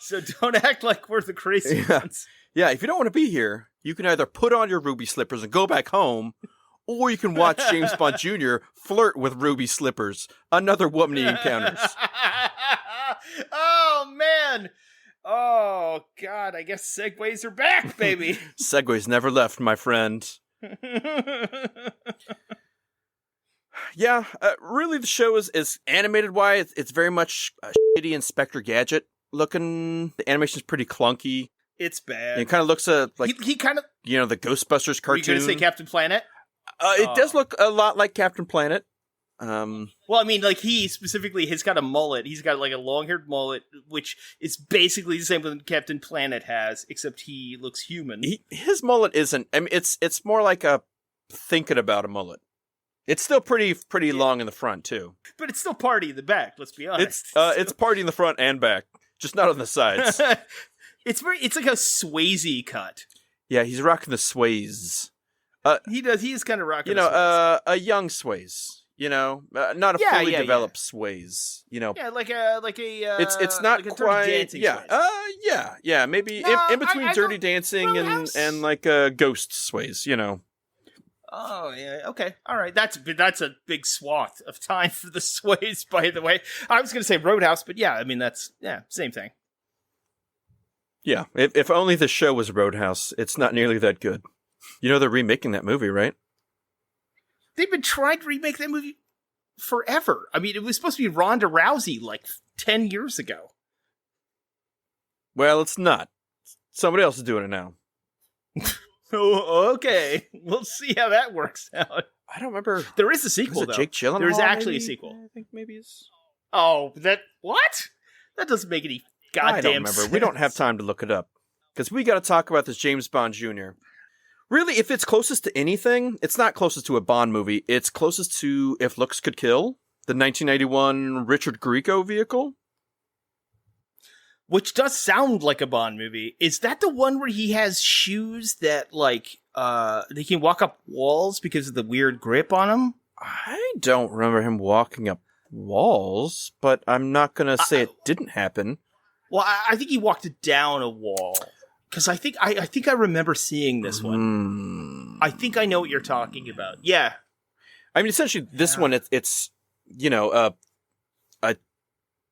So don't act like we're the crazy ones. Yeah. If you don't want to be here, you can either put on your ruby slippers and go back home, or you can watch James Bond Jr. flirt with ruby slippers. Another woman he encounters. Oh, man. Oh, God. I guess segues are back, baby. Segues never left, my friend. Yeah, really the show is animated-wise, it's very much shitty Inspector Gadget looking. The animation's pretty clunky. It's bad. It kind of looks like he kind of, you know, the Ghostbusters cartoon. Are you going to say Captain Planet? It does look a lot like Captain Planet. Well, I mean, like he specifically has got a mullet. He's got like a long-haired mullet, which is basically the same that Captain Planet has, except he looks human. His mullet isn't. I mean, it's more like a thinking about a mullet. It's still pretty long in the front too. But it's still party in the back. Let's be honest. It's party in the front and back, just not on the sides. It's like a Swayze cut. Yeah, he's rocking the sways. He does. He is kind of rocking. You know, a young sways. You know, not a fully developed sways. You know, like a. It's not like a quite. Dancing Yeah. Yeah. Maybe in between Dirty Dancing and like Ghost sways. You know. Oh yeah. Okay. All right. That's a big swath of time for the sways. By the way, I was going to say Roadhouse, but yeah, I mean that's same thing. Yeah. If only the show was Roadhouse, it's not nearly that good. You know they're remaking that movie, right? They've been trying to remake that movie forever. I mean, it was supposed to be Ronda Rousey like 10 years ago. Well, it's not. Somebody else is doing it now. Oh, okay. We'll see how that works out. I don't remember. There is a sequel, though. Jake Gyllenhaal? There is actually a sequel. I think maybe it's... Oh, what? That doesn't make any goddamn sense. I don't remember. We don't have time to look it up. Because we got to talk about this James Bond Jr. Really, if it's closest to anything, it's not closest to a Bond movie. It's closest to If Looks Could Kill, the 1991 Richard Grieco vehicle. which does sound like a Bond movie. Is that the one where he has shoes that, like, they can walk up walls because of the weird grip on them? I don't remember him walking up walls, but I'm not going to say it didn't happen. Well, I think he walked down a wall. Because I think I remember seeing this one. I think I know what you're talking about. Yeah. I mean, essentially, this one, it's you know, a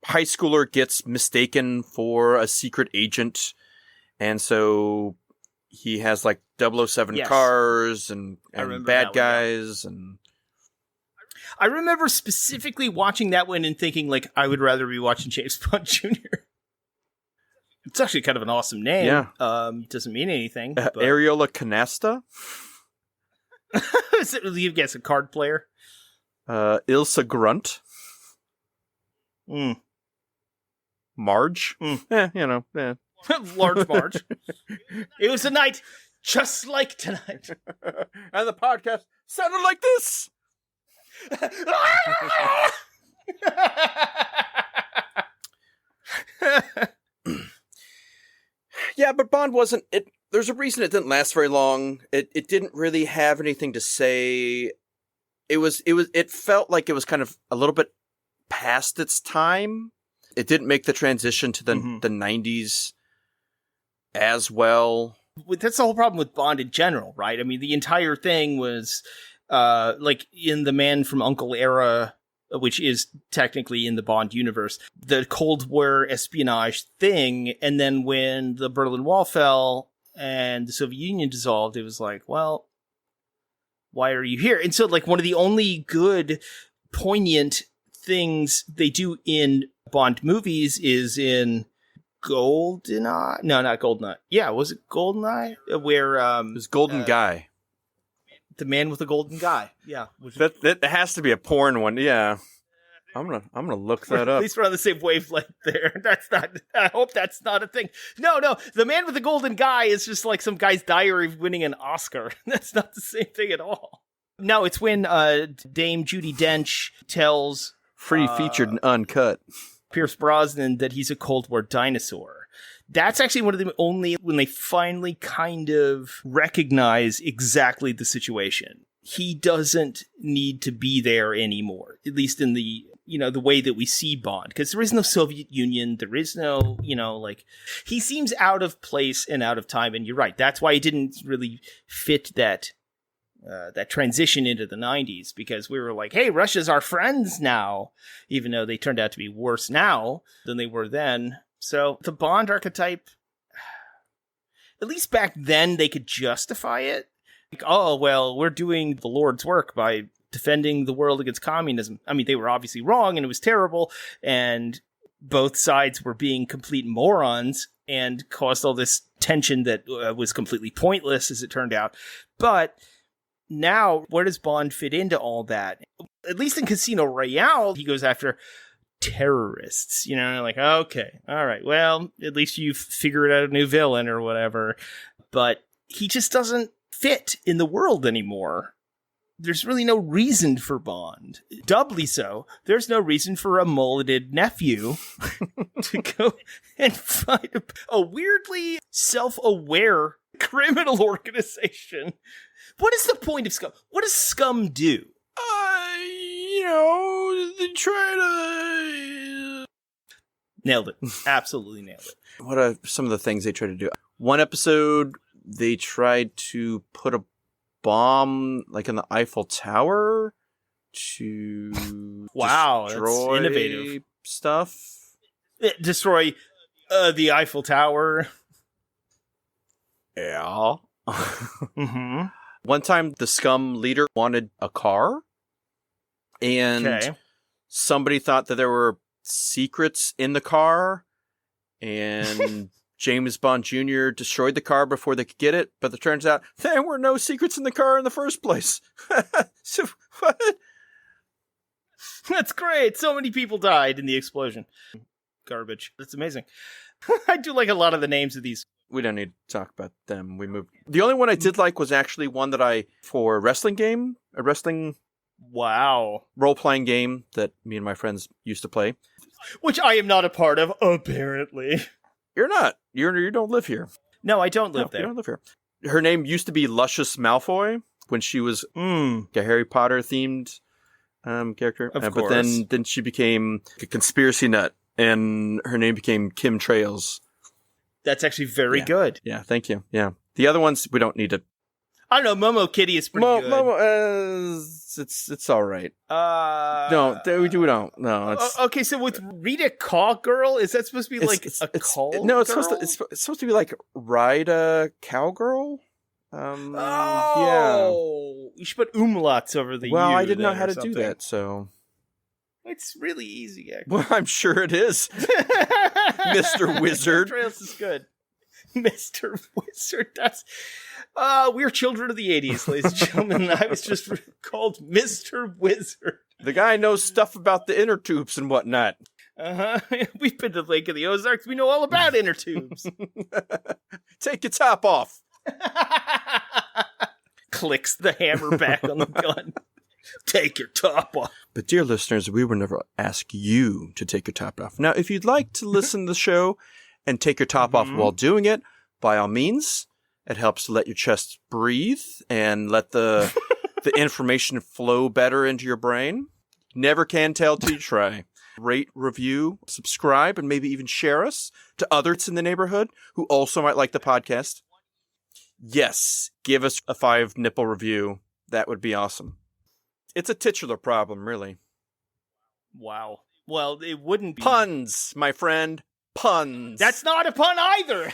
high schooler gets mistaken for a secret agent, and so he has, like, 007 cars and bad guys. And I remember specifically watching that one and thinking, like, I would rather be watching James Bond Jr. It's actually kind of an awesome name. Yeah. Doesn't mean anything. Ariola Canasta? You guess a card player? Ilsa Grunt? Mm. Marge? Mm. Large Marge. It was a night just like tonight. And the podcast sounded like this! Yeah, but Bond wasn't... There's a reason it didn't last very long. It didn't really have anything to say. It felt like it was kind of a little bit past its time. It didn't make the transition to the 90s as well. That's the whole problem with Bond in general, right? I mean, the entire thing was, like, in the Man from U.N.C.L.E. era, which is technically in the Bond universe, the Cold War espionage thing, and then when the Berlin Wall fell and the Soviet Union dissolved, it was like, well, why are you here? And so, like, one of the only good, poignant things they do in Bond movies is in GoldenEye? No, not GoldenEye. Yeah, was it GoldenEye? Where, it was Golden Guy. The Man with the Golden Guy. Yeah. That has to be a porn one. Yeah. I'm gonna look that up. At least we're on the same wavelength there. I hope that's not a thing. No. The Man with the Golden Guy is just like some guy's diary of winning an Oscar. That's not the same thing at all. No, it's when Dame Judi Dench tells free featured and uncut Pierce Brosnan that he's a Cold War dinosaur. That's actually one of the only when they finally kind of recognize exactly the situation. He doesn't need to be there anymore, at least in the, the way that we see Bond, because there is no Soviet Union. There is no, like, he seems out of place and out of time. And you're right. That's why he didn't really fit that transition into the 90s, because we were like, hey, Russia's our friends now, even though they turned out to be worse now than they were then. So the Bond archetype, at least back then, they could justify it. Like, oh, well, we're doing the Lord's work by defending the world against communism. I mean, they were obviously wrong and it was terrible, and both sides were being complete morons and caused all this tension that was completely pointless, as it turned out. But now, where does Bond fit into all that? At least in Casino Royale, he goes after terrorists, like, okay, all right, well, at least you've figured out a new villain or whatever. But he just doesn't fit in the world anymore. There's really no reason for Bond. Doubly so, there's no reason for a mulleted nephew to go and find a weirdly self-aware criminal organization. What is the point of Scum? What does Scum do? They try to... Nailed it. Absolutely nailed it. What are some of the things they try to do? One episode, they tried to put a bomb, like, in the Eiffel Tower to wow, destroy that's innovative stuff. Destroy the Eiffel Tower. Yeah. Mm-hmm. One time, the Scum leader wanted a car, and somebody thought that there were secrets in the car, and James Bond Jr. destroyed the car before they could get it, but it turns out there were no secrets in the car in the first place. So, what? That's great. So many people died in the explosion. Garbage. That's amazing. I do like a lot of the names of these. We don't need to talk about them. We moved. The only one I did like was actually one that for a wrestling game, a wrestling role-playing game that me and my friends used to play. Which I am not a part of, apparently. You're not. You don't live here. No, I don't live You there. don't live here. Her name used to be Lucius Malfoy when she was a Harry Potter themed character. Of But then she became a conspiracy nut, and her name became Kim Trails. That's actually very Yeah. good. Yeah, thank you. Yeah, the other ones we don't need to. I don't know. Momo Kitty is pretty good. It's all right. No, we don't. No, it's okay. So with Rita Cowgirl, is that supposed to be like a call? No, it's girl? supposed to be like Rida Cowgirl. Yeah. You should put umlauts over the. Well, U I didn't know then how or to do something. that, so. It's really easy, actually. Well, I'm sure it is. Mr. Wizard. Trails is good. Mr. Wizard. That's. We're children of the 80s, ladies and gentlemen. I was just called Mr. Wizard. The guy knows stuff about the inner tubes and whatnot. We've been to Lake of the Ozarks. We know all about inner tubes. Take your top off. Clicks the hammer back on the gun. Take your top off. But dear listeners, we would never ask you to take your top off. Now, if you'd like to listen to the show and take your top off while doing it, by all means, it helps to let your chest breathe and let the information flow better into your brain. Never can tell till you try. Rate, review, subscribe, and maybe even share us to others in the neighborhood who also might like the podcast. Yes, give us a 5-nipple review. That would be awesome. It's a titular problem, really. Wow. Well, it wouldn't be. Puns, my friend. Puns. That's not a pun either.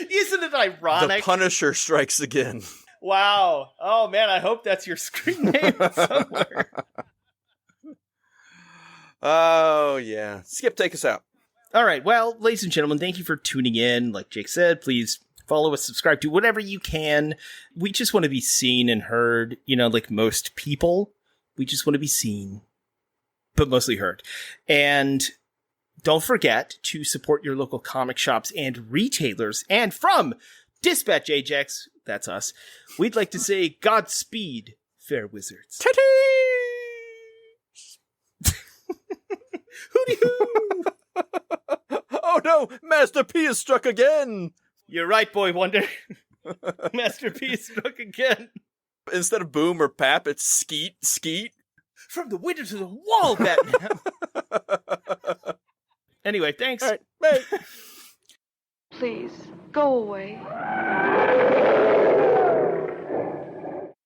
Isn't it ironic? The Punisher strikes again. Wow. Oh, man, I hope that's your screen name somewhere. Oh, yeah. Skip, take us out. All right. Well, ladies and gentlemen, thank you for tuning in. Like Jake said, please follow us, subscribe to whatever you can. We just want to be seen and heard, like most people. We just want to be seen, but mostly heard. And don't forget to support your local comic shops and retailers. And from Dispatch Ajax, that's us, we'd like to say Godspeed, fair wizards. Hooty-hoo! Oh no, Master P is struck again! You're right, Boy Wonder. Master P is struck again. Instead of boom or pap, it's skeet, skeet. From the window to the wall, Batman. Anyway, thanks. All right, bye. Please, go away.